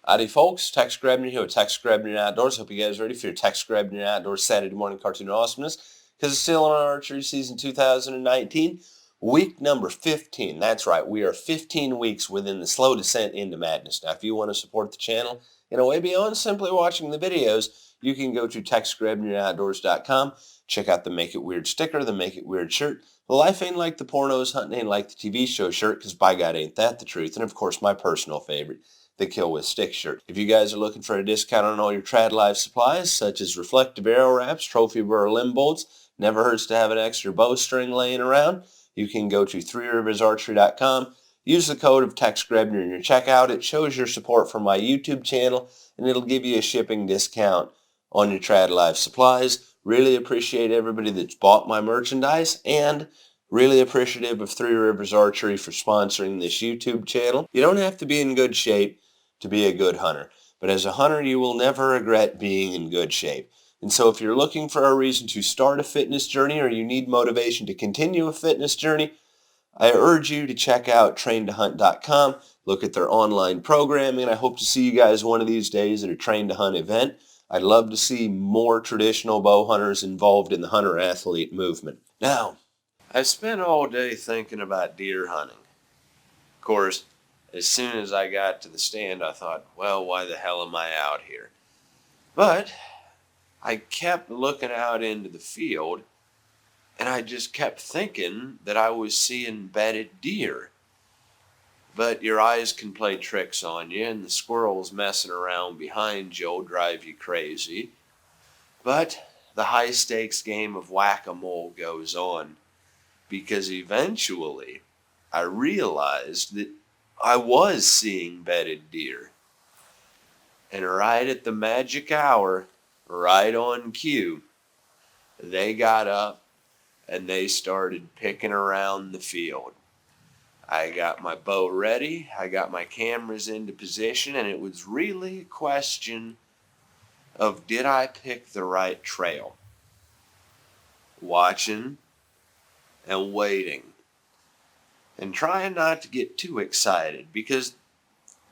Howdy folks, Tex Grebner here with Tex Grebner Outdoors. Hope you guys are ready for your Tex Grebner Outdoors Saturday morning cartoon awesomeness, because it's still Illinois Archery season 2019, week number 15. That's right, we are 15 weeks within the slow descent into madness. Now, if you want to support the channel in a way beyond simply watching the videos, you can go to TexGrebnerOutdoors.com, check out the Make It Weird sticker, the Make It Weird shirt, the Life Ain't Like the Pornos, Hunting Ain't Like the TV Show shirt, because by God ain't that the truth, and of course my personal favorite, the Kill with Stick shirt. If you guys are looking for a discount on all your trad live supplies, such as reflective arrow wraps, trophy burr limb bolts, never hurts to have an extra bowstring laying around, you can go to threeriversarchery.com, use the code of Tex Grebner in your checkout. It shows your support for my YouTube channel, and it'll give you a shipping discount on your trad live supplies. Really appreciate everybody that's bought my merchandise, and really appreciative of Three Rivers Archery for sponsoring this YouTube channel. You don't have to be in good shape to be a good hunter, but as a hunter you will never regret being in good shape. And so if you're looking for a reason to start a fitness journey, or you need motivation to continue a fitness journey, I urge you to check out traintohunt.com, look at their online programming, and I hope to see you guys one of these days at a Train to Hunt event. I'd love to see more traditional bow hunters involved in the hunter-athlete movement. Now, I spent all day thinking about deer hunting. Of course, as soon as I got to the stand, I thought, well, why the hell am I out here? But I kept looking out into the field, and I just kept thinking that I was seeing bedded deer. But your eyes can play tricks on you, and the squirrels messing around behind you will drive you crazy. But the high-stakes game of whack-a-mole goes on, because eventually I realized that I was seeing bedded deer. And right at the magic hour, right on cue, they got up and they started picking around the field. I got my bow ready, I got my cameras into position, and it was really a question of, did I pick the right trail? Watching and waiting, and trying not to get too excited, because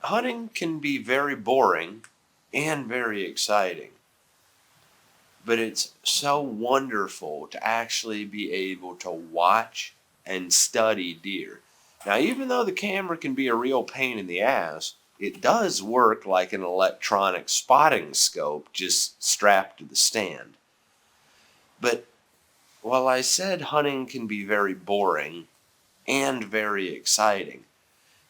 hunting can be very boring and very exciting. But it's so wonderful to actually be able to watch and study deer. Now, even though the camera can be a real pain in the ass, it does work like an electronic spotting scope just strapped to the stand. But while I said hunting can be very boring and very exciting,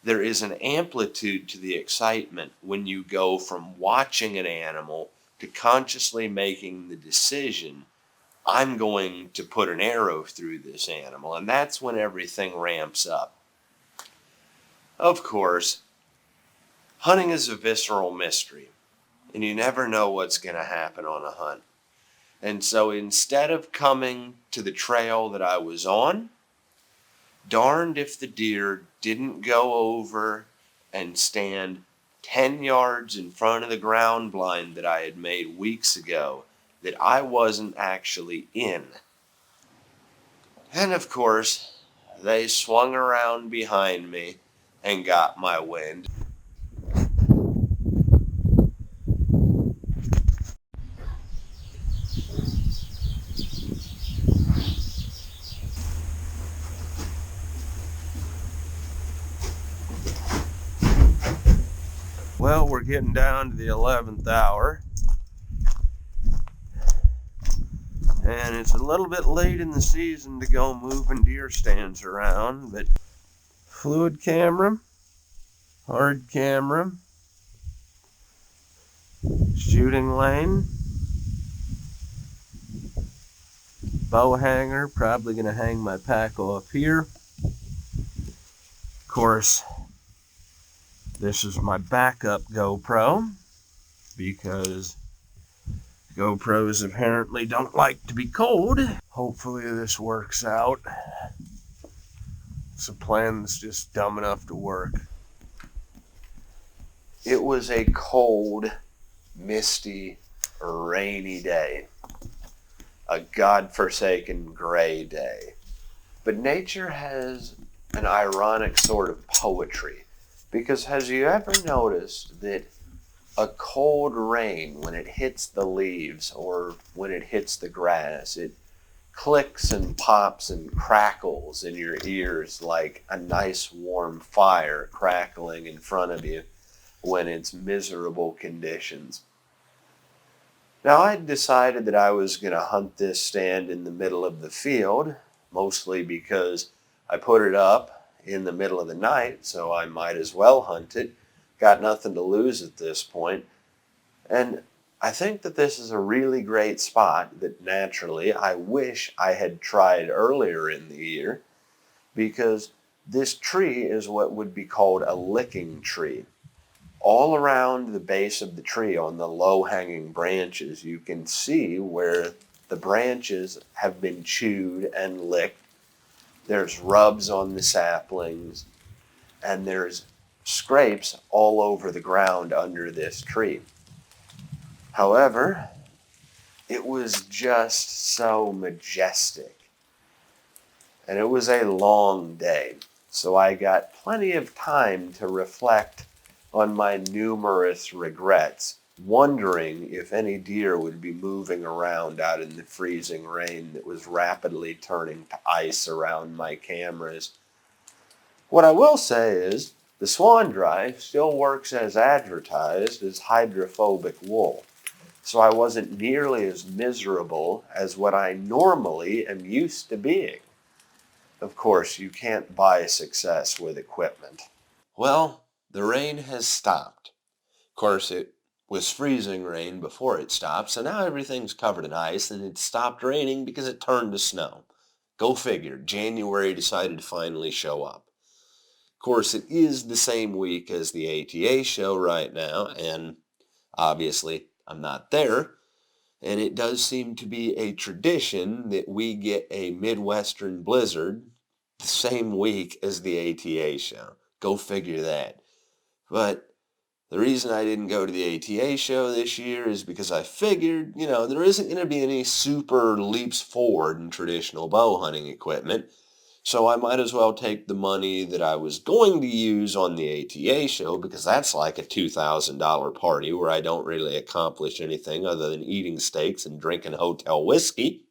there is an amplitude to the excitement when you go from watching an animal to consciously making the decision, I'm going to put an arrow through this animal, and that's when everything ramps up. Of course, hunting is a visceral mystery, and you never know what's going to happen on a hunt. And so instead of coming to the trail that I was on, darned if the deer didn't go over and stand 10 yards in front of the ground blind that I had made weeks ago that I wasn't actually in. And of course, they swung around behind me and got my wind. Well, we're getting down to the 11th hour, and it's a little bit late in the season to go moving deer stands around, but fluid camera, hard camera, shooting lane, bow hanger, probably going to hang my pack off here. Of course, this is my backup GoPro, because GoPros apparently don't like to be cold. Hopefully this works out. It's a plan that's just dumb enough to work. It was a cold, misty, rainy day. A godforsaken gray day. But nature has an ironic sort of poetry. Because has you ever noticed that a cold rain, when it hits the leaves or when it hits the grass, it clicks and pops and crackles in your ears like a nice warm fire crackling in front of you when it's miserable conditions. Now, I'd decided that I was going to hunt this stand in the middle of the field, mostly because I put it up in the middle of the night, so I might as well hunt it. Got nothing to lose at this point. And I think that this is a really great spot that naturally I wish I had tried earlier in the year, because this tree is what would be called a licking tree. All around the base of the tree on the low-hanging branches, you can see where the branches have been chewed and licked. There's rubs on the saplings, and there's scrapes all over the ground under this tree. However, it was just so majestic. And it was a long day, so I got plenty of time to reflect on my numerous regrets, wondering if any deer would be moving around out in the freezing rain that was rapidly turning to ice around my cameras. What I will say is, the Swan Dry still works as advertised as hydrophobic wool, so I wasn't nearly as miserable as what I normally am used to being. Of course, you can't buy success with equipment. Well, the rain has stopped. Of course, it was freezing rain before it stopped, so now everything's covered in ice, and it stopped raining because it turned to snow. Go figure, January decided to finally show up. Of course, it is the same week as the ATA show right now, and obviously I'm not there, and it does seem to be a tradition that we get a Midwestern blizzard the same week as the ATA show. Go figure that. But the reason I didn't go to the ATA show this year is because I figured, there isn't going to be any super leaps forward in traditional bow hunting equipment, so I might as well take the money that I was going to use on the ATA show, because that's like a $2,000 party where I don't really accomplish anything other than eating steaks and drinking hotel whiskey.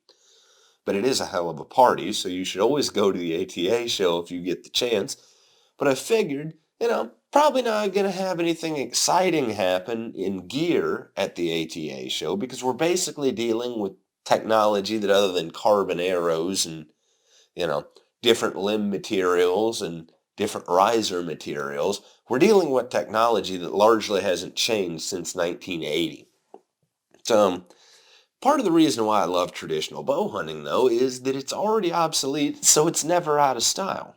But it is a hell of a party, so you should always go to the ATA show if you get the chance. But I figured, probably not going to have anything exciting happen in gear at the ATA show, because we're basically dealing with technology that, other than carbon arrows and, different limb materials and different riser materials, we're dealing with technology that largely hasn't changed since 1980. So, part of the reason why I love traditional bow hunting, though, is that it's already obsolete, so it's never out of style.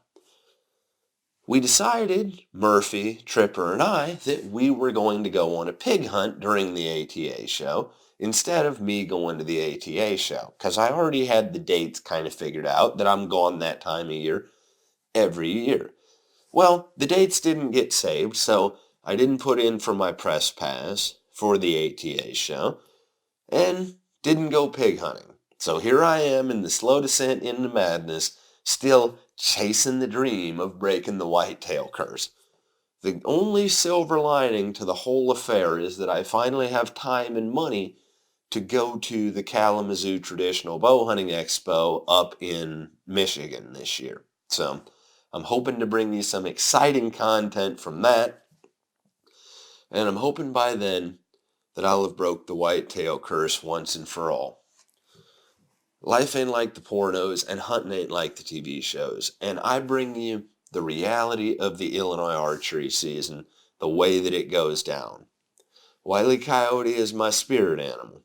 We decided, Murphy, Tripper, and I, that we were going to go on a pig hunt during the ATA show instead of me going to the ATA show, because I already had the dates kind of figured out that I'm gone that time of year every year. Well, the dates didn't get saved, so I didn't put in for my press pass for the ATA show and didn't go pig hunting. So here I am in the slow descent into madness, still chasing the dream of breaking the whitetail curse. The only silver lining to the whole affair is that I finally have time and money to go to the Kalamazoo Traditional Bow Hunting Expo up in Michigan this year. So I'm hoping to bring you some exciting content from that, and I'm hoping by then that I'll have broke the whitetail curse once and for all. Life ain't like the pornos, and hunting ain't like the TV shows, and I bring you the reality of the Illinois archery season, the way that it goes down. Wile E. Coyote is my spirit animal,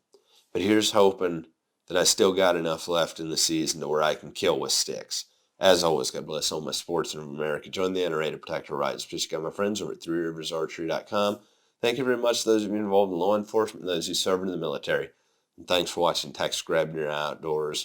but here's hoping that I still got enough left in the season to where I can kill with sticks. As always, God bless all my sportsmen of America. Join the NRA to protect our rights. Just got my friends over at threeriversarchery.com. Thank you very much to those of you involved in law enforcement and those who served in the military. And thanks for watching Tex Grebner Outdoors.